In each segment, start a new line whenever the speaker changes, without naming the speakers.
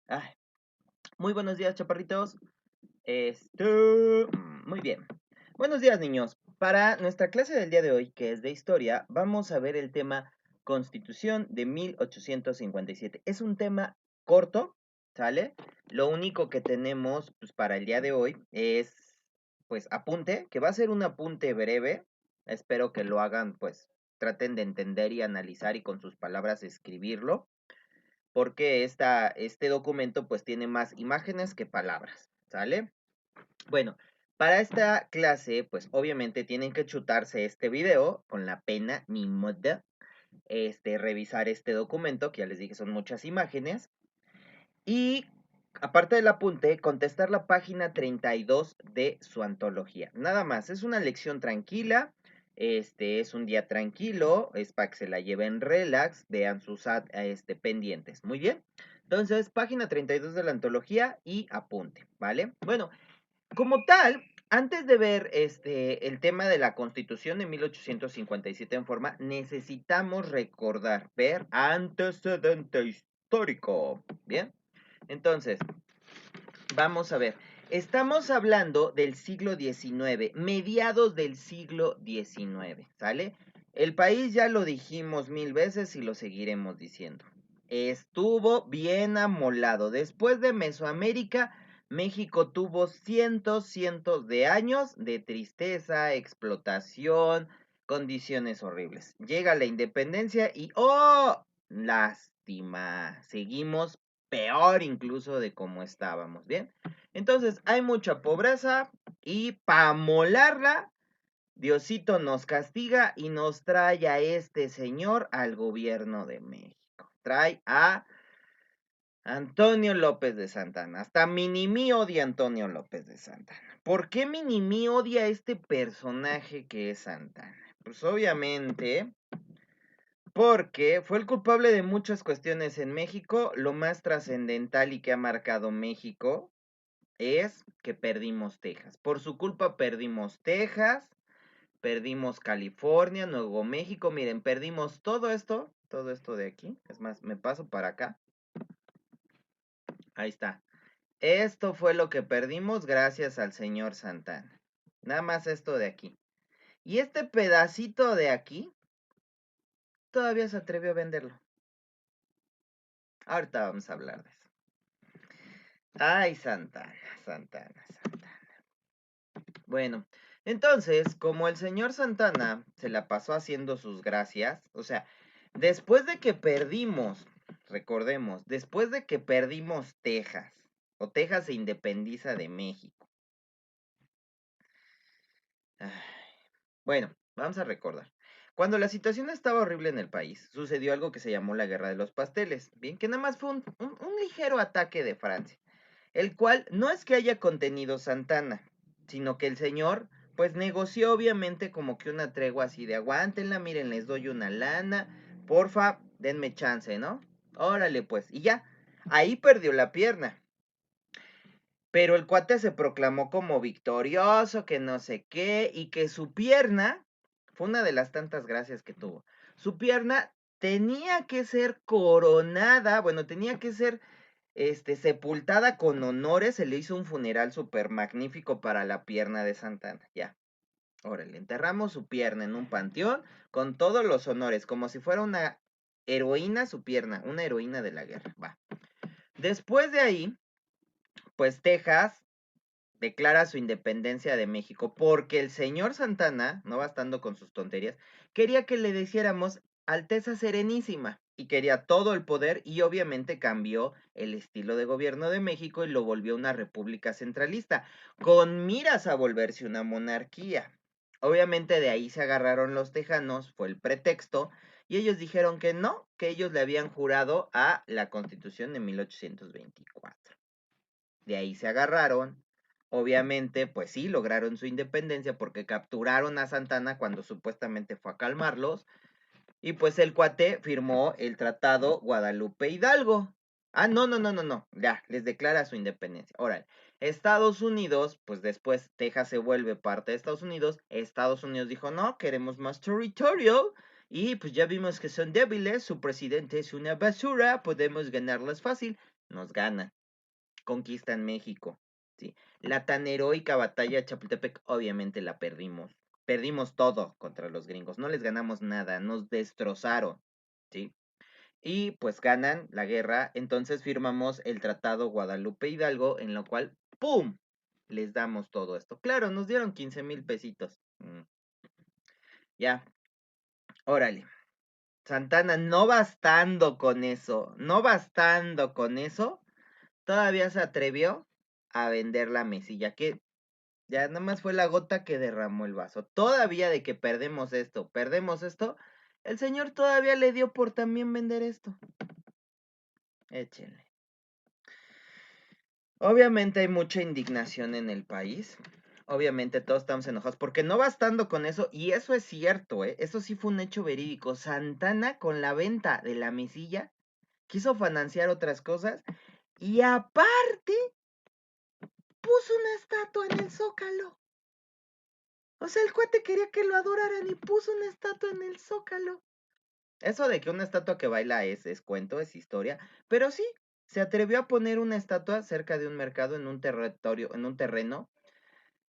Ay, muy buenos días, chaparritos. Muy bien. Buenos días, niños. Para nuestra clase del día de hoy, que es de historia, vamos a ver el tema Constitución de 1857. Es un tema corto, ¿sale? Lo único que tenemos, pues, para el día de hoy es, pues, apunte, que va a ser un apunte breve. Espero que lo hagan, pues, traten de entender y analizar y con sus palabras escribirlo porque este documento pues tiene más imágenes que palabras, ¿sale? Bueno, para esta clase pues obviamente tienen que chutarse este video con la pena ni modo, revisar este documento, que ya les dije son muchas imágenes, y aparte del apunte, contestar la página 32 de su antología. Nada más, es una lección tranquila, es un día tranquilo, es para que se la lleven relax, vean sus pendientes. Muy bien. Entonces, página 32 de la antología y apunte, ¿vale? Bueno, como tal, antes de ver el tema de la Constitución de 1857 en forma, necesitamos recordar, ver antecedente histórico. Bien. Entonces, vamos a ver. Estamos hablando del siglo XIX, mediados del siglo XIX, ¿sale? El país ya lo dijimos mil veces y lo seguiremos diciendo. Estuvo bien amolado. Después de Mesoamérica, México tuvo cientos de años de tristeza, explotación, condiciones horribles. Llega la independencia y ¡oh! Lástima. Seguimos peor incluso de como estábamos, ¿bien? Entonces, hay mucha pobreza y para molarla, Diosito nos castiga y nos trae a este señor al gobierno de México. Trae a Antonio López de Santana. Hasta Minimí odia a Antonio López de Santana. ¿Por qué Minimí odia a este personaje que es Santana? Pues obviamente porque fue el culpable de muchas cuestiones en México. Lo más trascendental y que ha marcado México es que perdimos Texas. Por su culpa perdimos Texas, perdimos California, Nuevo México. Miren, perdimos todo esto de aquí. Es más, me paso para acá. Ahí está. Esto fue lo que perdimos gracias al señor Santana. Nada más esto de aquí. Y este pedacito de aquí todavía se atrevió a venderlo. Ahorita vamos a hablar de eso. Ay, Santana, Santana, Santana. Bueno, entonces, como el señor Santana se la pasó haciendo sus gracias, o sea, después de que perdimos, recordemos, después de que perdimos Texas, o Texas se independiza de México. Ay, bueno, vamos a recordar. Cuando la situación estaba horrible en el país, sucedió algo que se llamó la Guerra de los Pasteles, bien, que nada más fue un ligero ataque de Francia, el cual no es que haya contenido Santana, sino que el señor, pues negoció obviamente como que una tregua así de aguántenla, miren, les doy una lana, porfa, denme chance, ¿no? Órale pues, y ya, ahí perdió la pierna. Pero el cuate se proclamó como victorioso, que no sé qué, y que su pierna, fue una de las tantas gracias que tuvo, su pierna tenía que ser coronada, bueno, tenía que ser sepultada con honores, se le hizo un funeral súper magnífico para la pierna de Santana, ya. Órale, enterramos su pierna en un panteón con todos los honores, como si fuera una heroína su pierna, una heroína de la guerra, va. Después de ahí, pues Texas declara su independencia de México porque el señor Santana, no bastando con sus tonterías, quería que le deciéramos Alteza Serenísima y quería todo el poder y obviamente cambió el estilo de gobierno de México y lo volvió una república centralista, con miras a volverse una monarquía. Obviamente de ahí se agarraron los tejanos, fue el pretexto, y ellos dijeron que no, que ellos le habían jurado a la Constitución de 1824. De ahí se agarraron. Obviamente, pues sí, lograron su independencia porque capturaron a Santana cuando supuestamente fue a calmarlos. Y pues el cuate firmó el tratado Guadalupe Hidalgo. Ah, no. Ya, les declara su independencia. Ahora, Estados Unidos, pues después Texas se vuelve parte de Estados Unidos. Estados Unidos dijo, no, queremos más territorio. Y pues ya vimos que son débiles, su presidente es una basura, podemos ganarlas fácil. Nos ganan, conquistan México. ¿Sí? La tan heroica batalla de Chapultepec, obviamente la perdimos. Perdimos todo contra los gringos, no les ganamos nada, nos destrozaron. ¿Sí? Y pues ganan la guerra, entonces firmamos el Tratado Guadalupe Hidalgo, en lo cual, ¡pum!, les damos todo esto. Claro, nos dieron 15,000 pesitos. Ya, órale. Santana, no bastando con eso, todavía se atrevió a vender la mesilla, que ya nada más fue la gota que derramó el vaso. Todavía de que perdemos esto, el señor todavía le dio por también vender esto. Échenle. Obviamente hay mucha indignación en el país. Obviamente todos estamos enojados porque no bastando con eso, y eso es cierto, eso sí fue un hecho verídico. Santana con la venta de la mesilla quiso financiar otras cosas y aparte puso una estatua en el Zócalo. O sea, el cuate quería que lo adoraran y puso una estatua en el Zócalo. Eso de que una estatua que baila es cuento, es historia, pero sí, se atrevió a poner una estatua cerca de un mercado en un territorio, en un terreno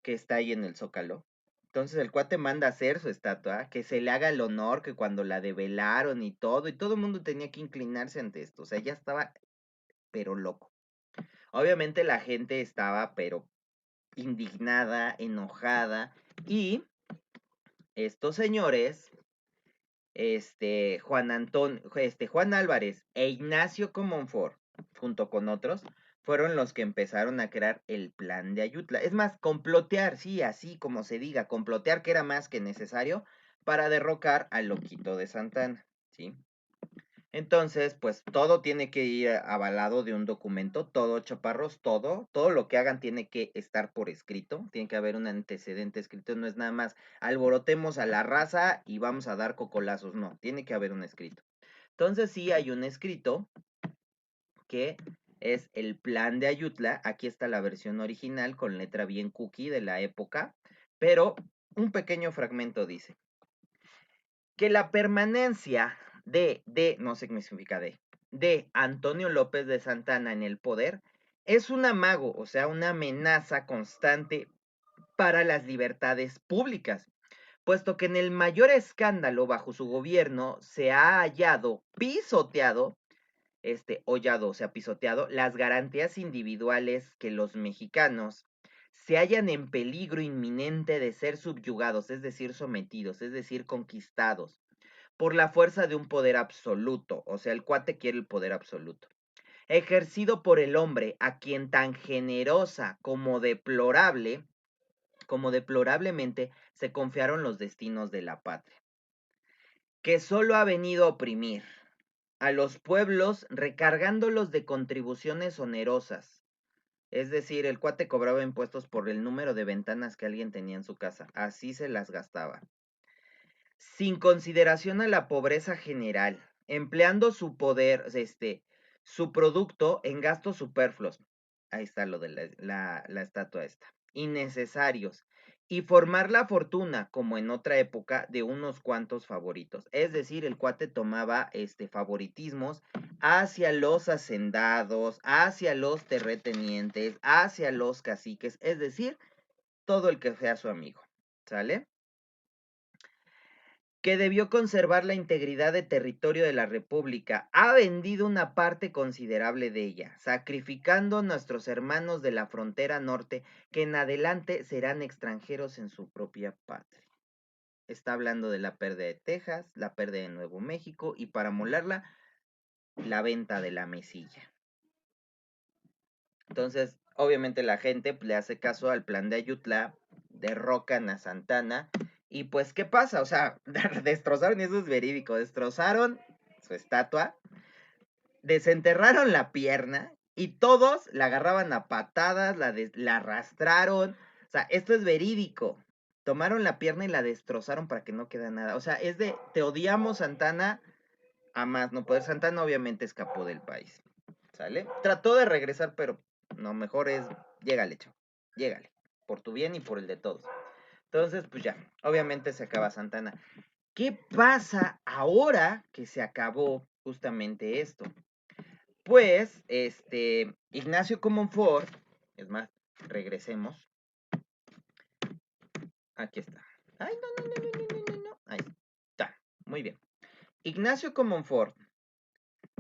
que está ahí en el Zócalo. Entonces el cuate manda a hacer su estatua, que se le haga el honor, que cuando la develaron y todo el mundo tenía que inclinarse ante esto. O sea, ya estaba, pero loco. Obviamente la gente estaba, pero indignada, enojada, y estos señores, Juan Álvarez e Ignacio Comonfort, junto con otros, fueron los que empezaron a crear el plan de Ayutla. Es más, complotear, sí, así como se diga, complotear que era más que necesario para derrocar al loquito de Santana, ¿sí? Entonces, pues todo tiene que ir avalado de un documento, todo, chaparros, todo lo que hagan tiene que estar por escrito, tiene que haber un antecedente escrito, no es nada más alborotemos a la raza y vamos a dar cocolazos, no, tiene que haber un escrito. Entonces sí hay un escrito que es el plan de Ayutla, aquí está la versión original con letra bien cookie de la época, pero un pequeño fragmento dice que la permanencia no sé qué significa de Antonio López de Santana en el poder es un amago, o sea, una amenaza constante para las libertades públicas, puesto que en el mayor escándalo bajo su gobierno se ha hallado pisoteado, hollado, o sea, pisoteado, las garantías individuales que los mexicanos se hallan en peligro inminente de ser subyugados, es decir, sometidos, es decir, conquistados por la fuerza de un poder absoluto, o sea, el cuate quiere el poder absoluto, ejercido por el hombre a quien tan generosa como deplorablemente se confiaron los destinos de la patria, que solo ha venido a oprimir a los pueblos recargándolos de contribuciones onerosas. Es decir, el cuate cobraba impuestos por el número de ventanas que alguien tenía en su casa, así se las gastaba, sin consideración a la pobreza general, empleando su poder, su producto en gastos superfluos. Ahí está lo de la estatua esta. Innecesarios. Y formar la fortuna, como en otra época, de unos cuantos favoritos. Es decir, el cuate tomaba favoritismos hacia los hacendados, hacia los terratenientes, hacia los caciques, es decir, todo el que sea su amigo. ¿Sale? Que debió conservar la integridad de territorio de la República, ha vendido una parte considerable de ella, sacrificando a nuestros hermanos de la frontera norte, que en adelante serán extranjeros en su propia patria. Está hablando de la pérdida de Texas, la pérdida de Nuevo México y para molarla, la venta de la mesilla. Entonces, obviamente la gente le hace caso al plan de Ayutla, derrocan a Santana y pues, ¿qué pasa? O sea, destrozaron, y eso es verídico, destrozaron su estatua, desenterraron la pierna y todos la agarraban a patadas, la arrastraron. O sea, esto es verídico. Tomaron la pierna y la destrozaron para que no quede nada. O sea, es de, te odiamos Santana, a más no poder. Santana obviamente escapó del país. ¿Sale? Trató de regresar, pero no, mejor es, llégale, chavo, llégale, por tu bien y por el de todos. Entonces, pues ya, obviamente se acaba Santana. ¿Qué pasa ahora que se acabó justamente esto? Pues, Ignacio Comonfort, es más, regresemos. Aquí está. Ay, no, no, no, no, no, no, no. Ahí está. Muy bien. Ignacio Comonfort,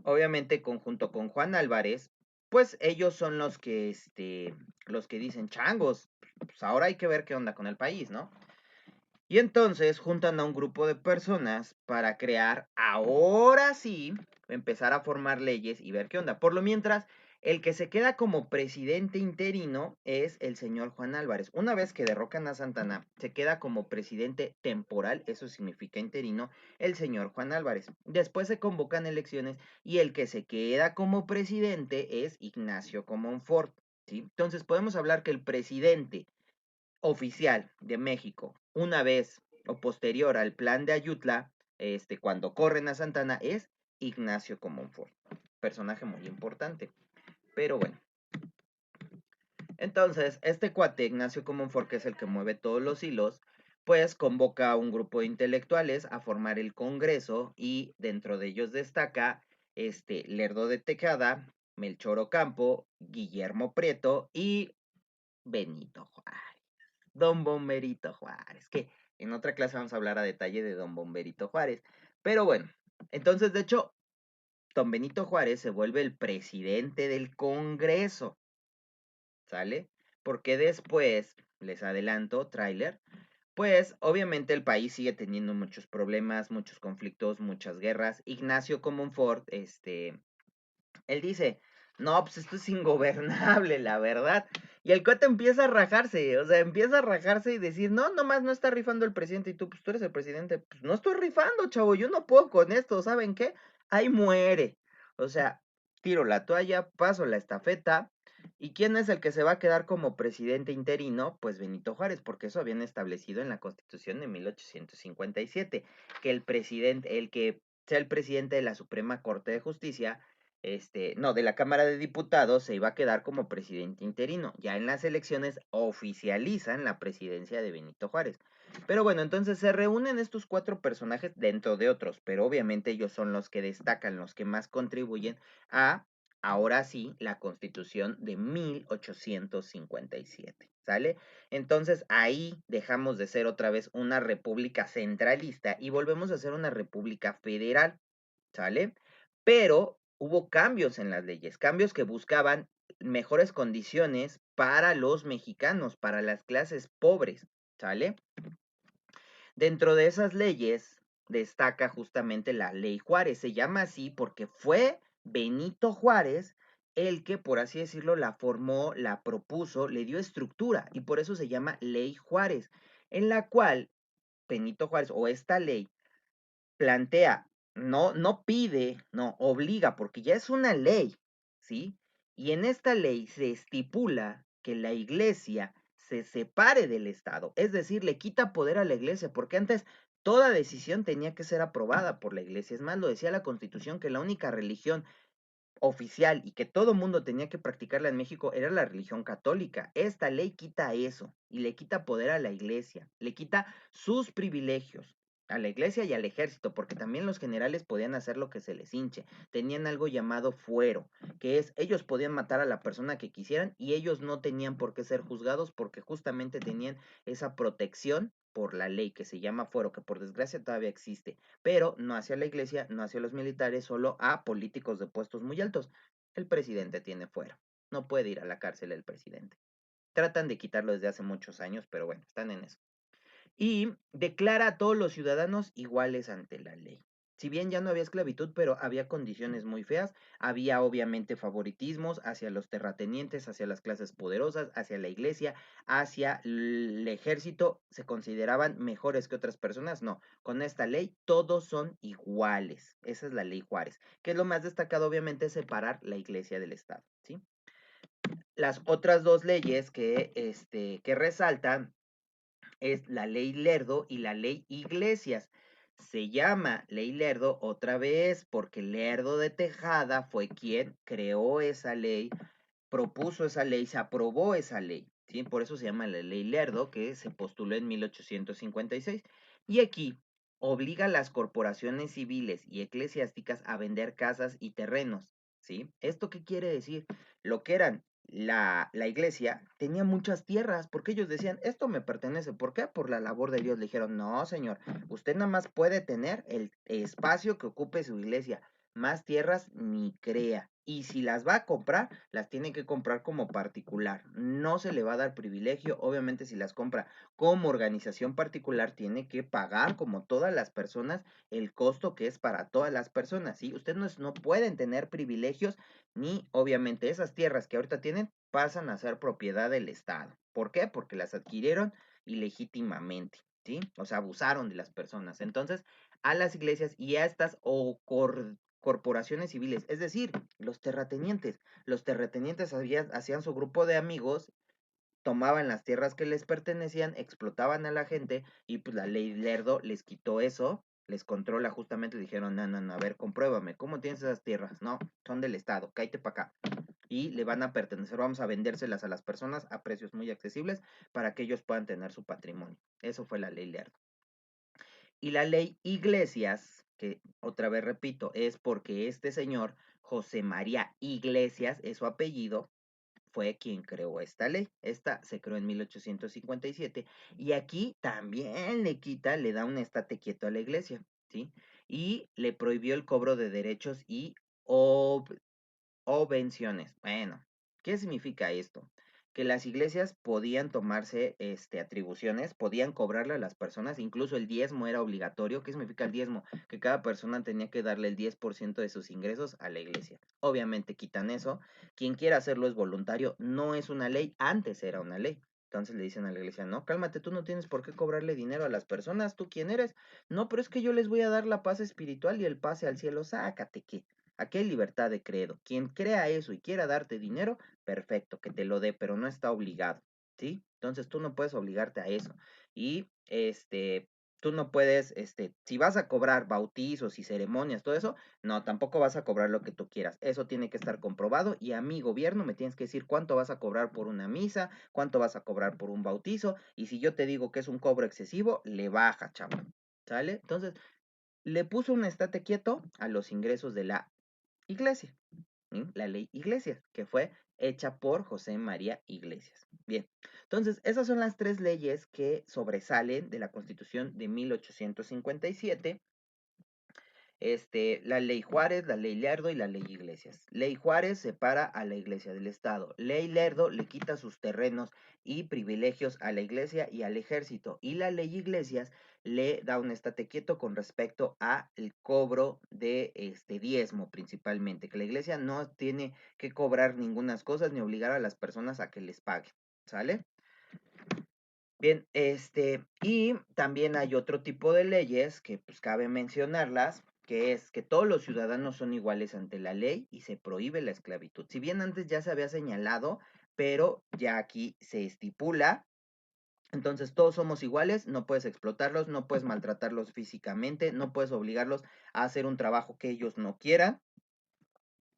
obviamente conjunto con Juan Álvarez, pues ellos son los que dicen, changos, pues ahora hay que ver qué onda con el país, ¿no? Y entonces juntan a un grupo de personas para crear, ahora sí, empezar a formar leyes y ver qué onda. Por lo mientras, el que se queda como presidente interino es el señor Juan Álvarez. Una vez que derrocan a Santana, se queda como presidente temporal, eso significa interino, el señor Juan Álvarez. Después se convocan elecciones y el que se queda como presidente es Ignacio Comonfort. ¿Sí? Entonces podemos hablar que el presidente oficial de México, una vez o posterior al plan de Ayutla, cuando corren a Santana, es Ignacio Comonfort. Personaje muy importante. Pero bueno. Entonces, este cuate, Ignacio Comonfort, que es el que mueve todos los hilos, pues convoca a un grupo de intelectuales a formar el Congreso y dentro de ellos destaca Lerdo de Tejada, Melchor Ocampo, Guillermo Prieto y Benito Juárez. Don Bomberito Juárez, que en otra clase vamos a hablar a detalle de Don Bomberito Juárez. Pero bueno, entonces de hecho, Don Benito Juárez se vuelve el presidente del Congreso, ¿sale? Porque después, les adelanto, tráiler, pues obviamente el país sigue teniendo muchos problemas, muchos conflictos, muchas guerras. Ignacio Comonfort, él dice, no, pues esto es ingobernable, la verdad. Y el cuate empieza a rajarse, o sea, empieza a rajarse y decir, no, nomás no está rifando el presidente. Y tú eres el presidente. Pues no estoy rifando, chavo, yo no puedo con esto, ¿saben qué? Ahí muere. O sea, tiro la toalla, paso la estafeta. ¿Y quién es el que se va a quedar como presidente interino? Pues Benito Juárez, porque eso habían establecido en la Constitución de 1857, que el presidente, el que sea el presidente de la Suprema Corte de Justicia, no, de la Cámara de Diputados se iba a quedar como presidente interino. Ya en las elecciones oficializan la presidencia de Benito Juárez. Pero bueno, entonces se reúnen estos cuatro personajes dentro de otros, pero obviamente ellos son los que destacan, los que más contribuyen a, ahora sí, la Constitución de 1857. ¿Sale? Entonces ahí dejamos de ser otra vez una república centralista y volvemos a ser una república federal. ¿Sale? Pero hubo cambios en las leyes, cambios que buscaban mejores condiciones para los mexicanos, para las clases pobres, ¿sale? Dentro de esas leyes destaca justamente la Ley Juárez, se llama así porque fue Benito Juárez el que, por así decirlo, la formó, la propuso, le dio estructura y por eso se llama Ley Juárez, en la cual Benito Juárez o esta ley plantea, no pide, no obliga, porque ya es una ley, ¿sí? Y en esta ley se estipula que la iglesia se separe del Estado, es decir, le quita poder a la iglesia, porque antes toda decisión tenía que ser aprobada por la iglesia. Es más, lo decía la Constitución que la única religión oficial y que todo mundo tenía que practicarla en México era la religión católica. Esta ley quita eso y le quita poder a la iglesia, le quita sus privilegios a la iglesia y al ejército, porque también los generales podían hacer lo que se les hinche. Tenían algo llamado fuero, que es ellos podían matar a la persona que quisieran y ellos no tenían por qué ser juzgados porque justamente tenían esa protección por la ley que se llama fuero, que por desgracia todavía existe, pero no hacia la iglesia, no hacia los militares, solo a políticos de puestos muy altos. El presidente tiene fuero, no puede ir a la cárcel el presidente. Tratan de quitarlo desde hace muchos años, pero bueno, están en eso. Y declara a todos los ciudadanos iguales ante la ley. Si bien ya no había esclavitud, pero había condiciones muy feas, había obviamente favoritismos hacia los terratenientes, hacia las clases poderosas, hacia la iglesia, hacia el ejército, se consideraban mejores que otras personas. No, con esta ley todos son iguales. Esa es la ley Juárez, que es lo más destacado obviamente es separar la iglesia del Estado, ¿sí? Las otras dos leyes que resaltan es la ley Lerdo y la ley Iglesias. Se llama ley Lerdo otra vez porque Lerdo de Tejada fue quien creó esa ley, propuso esa ley, se aprobó esa ley. ¿Sí? Por eso se llama la ley Lerdo, que se postuló en 1856. Y aquí, obliga a las corporaciones civiles y eclesiásticas a vender casas y terrenos, ¿sí? ¿Esto qué quiere decir? Lo que eran la iglesia tenía muchas tierras, porque ellos decían, esto me pertenece, ¿por qué? Por la labor de Dios. Le dijeron, no, señor, usted nada más puede tener el espacio que ocupe su iglesia, más tierras ni crea. Y si las va a comprar, las tiene que comprar como particular. No se le va a dar privilegio. Obviamente, si las compra como organización particular, tiene que pagar, como todas las personas, el costo que es para todas las personas. ¿Sí? Ustedes no pueden tener privilegios, ni obviamente esas tierras que ahorita tienen pasan a ser propiedad del Estado. ¿Por qué? Porque las adquirieron ilegítimamente. ¿Sí? O sea, abusaron de las personas. Entonces, a las iglesias y a estas corporaciones civiles, es decir, los terratenientes. Los terratenientes hacían su grupo de amigos, tomaban las tierras que les pertenecían, explotaban a la gente y pues la ley Lerdo les quitó eso, les controla justamente, dijeron, no, no, no, a ver, compruébame, ¿cómo tienes esas tierras? No, son del Estado, cállate para acá. Y le van a pertenecer, vamos a vendérselas a las personas a precios muy accesibles para que ellos puedan tener su patrimonio. Eso fue la ley Lerdo. Y la ley Iglesias, que otra vez repito, es porque este señor, José María Iglesias, es su apellido, fue quien creó esta ley. Esta se creó en 1857 y aquí también le da un estate quieto a la iglesia, ¿sí? Y le prohibió el cobro de derechos y obvenciones. Bueno, ¿qué significa esto? Que las iglesias podían tomarse atribuciones, podían cobrarle a las personas, incluso el diezmo era obligatorio. ¿Qué significa el diezmo? Que cada persona tenía que darle el 10% de sus ingresos a la iglesia. Obviamente quitan eso. Quien quiera hacerlo es voluntario, no es una ley, antes era una ley. Entonces le dicen a la iglesia, no, cálmate, tú no tienes por qué cobrarle dinero a las personas, ¿tú quién eres? No, pero es que yo les voy a dar la paz espiritual y el pase al cielo, sácate, ¿qué? Aquí hay libertad de credo. Quien crea eso y quiera darte dinero, perfecto, que te lo dé, pero no está obligado, ¿sí? Entonces tú no puedes obligarte a eso. Y tú no puedes, si vas a cobrar bautizos y ceremonias, todo eso, no, tampoco vas a cobrar lo que tú quieras. Eso tiene que estar comprobado y a mi gobierno me tienes que decir cuánto vas a cobrar por una misa, cuánto vas a cobrar por un bautizo, y si yo te digo que es un cobro excesivo, le baja, chavo. ¿Sale? Entonces, le puso un estate quieto a los ingresos de la Iglesia, ¿sí? La ley Iglesias, que fue hecha por José María Iglesias. Bien, entonces esas son las tres leyes que sobresalen de la Constitución de 1857. La ley Juárez, la ley Lerdo y la ley Iglesias. Ley Juárez separa a la iglesia del Estado. Ley Lerdo le quita sus terrenos y privilegios a la iglesia y al ejército. Y la ley Iglesias le da un estate quieto con respecto a el cobro de este diezmo principalmente, que la iglesia no tiene que cobrar ninguna cosas ni obligar a las personas a que les pague. ¿Sale? Bien, y también hay otro tipo de leyes que pues cabe mencionarlas, que es que todos los ciudadanos son iguales ante la ley y se prohíbe la esclavitud. Si bien antes ya se había señalado, pero ya aquí se estipula, entonces todos somos iguales, no puedes explotarlos, no puedes maltratarlos físicamente, no puedes obligarlos a hacer un trabajo que ellos no quieran.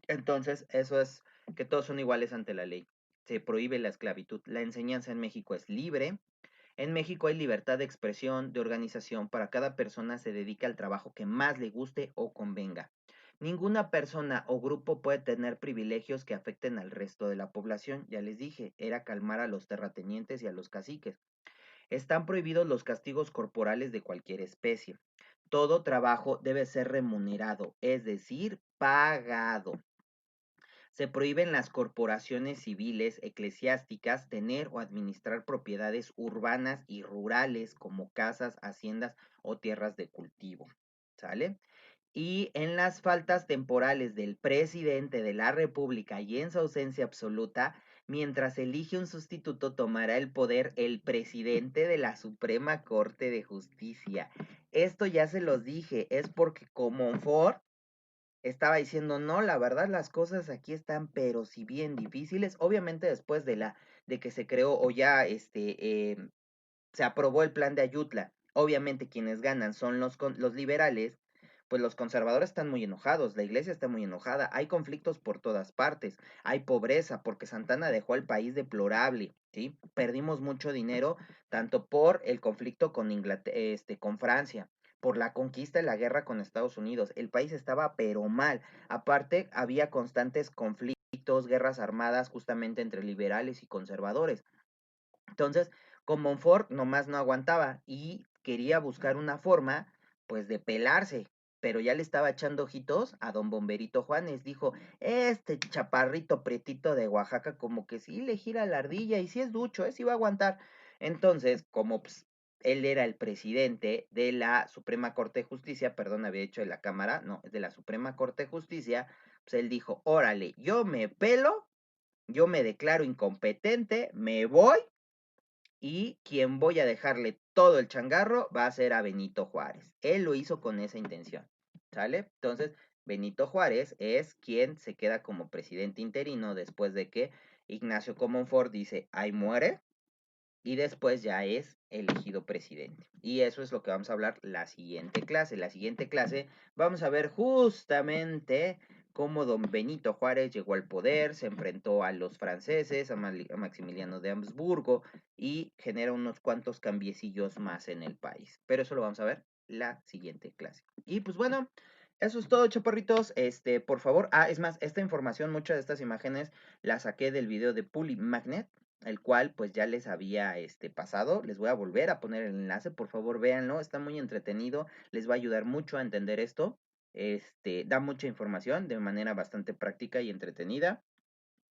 Entonces, eso es que todos son iguales ante la ley. Se prohíbe la esclavitud. La enseñanza en México es libre. En México hay libertad de expresión, de organización, para cada persona se dedica al trabajo que más le guste o convenga. Ninguna persona o grupo puede tener privilegios que afecten al resto de la población. Ya les dije, era calmar a los terratenientes y a los caciques. Están prohibidos los castigos corporales de cualquier especie. Todo trabajo debe ser remunerado, es decir, pagado. Se prohíben las corporaciones civiles eclesiásticas tener o administrar propiedades urbanas y rurales como casas, haciendas o tierras de cultivo. ¿Sale? Y en las faltas temporales del presidente de la República y en su ausencia absoluta, mientras elige un sustituto, tomará el poder el presidente de la Suprema Corte de Justicia. Esto ya se los dije, es porque Comonfort estaba diciendo, no, la verdad las cosas aquí están, pero si bien difíciles, obviamente después de que se creó o ya se aprobó el plan de Ayutla, obviamente quienes ganan son los liberales, pues los conservadores están muy enojados, la iglesia está muy enojada, hay conflictos por todas partes, hay pobreza porque Santana dejó al país deplorable, ¿sí? Perdimos mucho dinero tanto por el conflicto con con Francia, por la conquista y la guerra con Estados Unidos. El país estaba pero mal. Aparte, había constantes conflictos, guerras armadas justamente entre liberales y conservadores. Entonces, con Monfort nomás no aguantaba y quería buscar una forma, pues, de pelarse, pero ya le estaba echando ojitos a don Bomberito Juanes. Dijo, este chaparrito pretito de Oaxaca como que sí le gira la ardilla y sí es ducho, sí va a aguantar. Entonces, como pues, él era el presidente de la Suprema Corte de Justicia, perdón, había dicho de la Cámara, no, de la Suprema Corte de Justicia, pues él dijo, órale, yo me pelo, yo me declaro incompetente, me voy y quien voy a dejarle todo el changarro va a ser a Benito Juárez. Él lo hizo con esa intención, ¿sale? Entonces, Benito Juárez es quien se queda como presidente interino después de que Ignacio Comonfort dice, ahí muere, y después ya es elegido presidente. Y eso es lo que vamos a hablar la siguiente clase. La siguiente clase vamos a ver justamente cómo don Benito Juárez llegó al poder, se enfrentó a los franceses, a Maximiliano de Habsburgo y genera unos cuantos cambiecillos más en el país. Pero eso lo vamos a ver la siguiente clase. Y pues bueno, eso es todo, chaparritos. Por favor, es más, esta información, muchas de estas imágenes las saqué del video de Pulley Magnet, el cual pues ya les había pasado. Les voy a volver a poner el enlace, por favor véanlo, está muy entretenido, les va a ayudar mucho a entender esto. Da mucha información de manera bastante práctica y entretenida.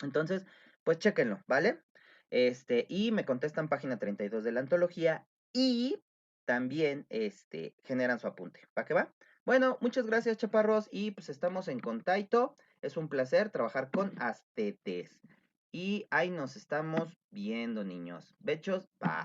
Entonces, pues chéquenlo, ¿vale? Y me contestan página 32 de la antología y también generan su apunte. ¿Va que va? Bueno, muchas gracias, chaparros, y pues estamos en contacto. Es un placer trabajar con Astetes. Y ahí nos estamos viendo, niños. Bechos, bye.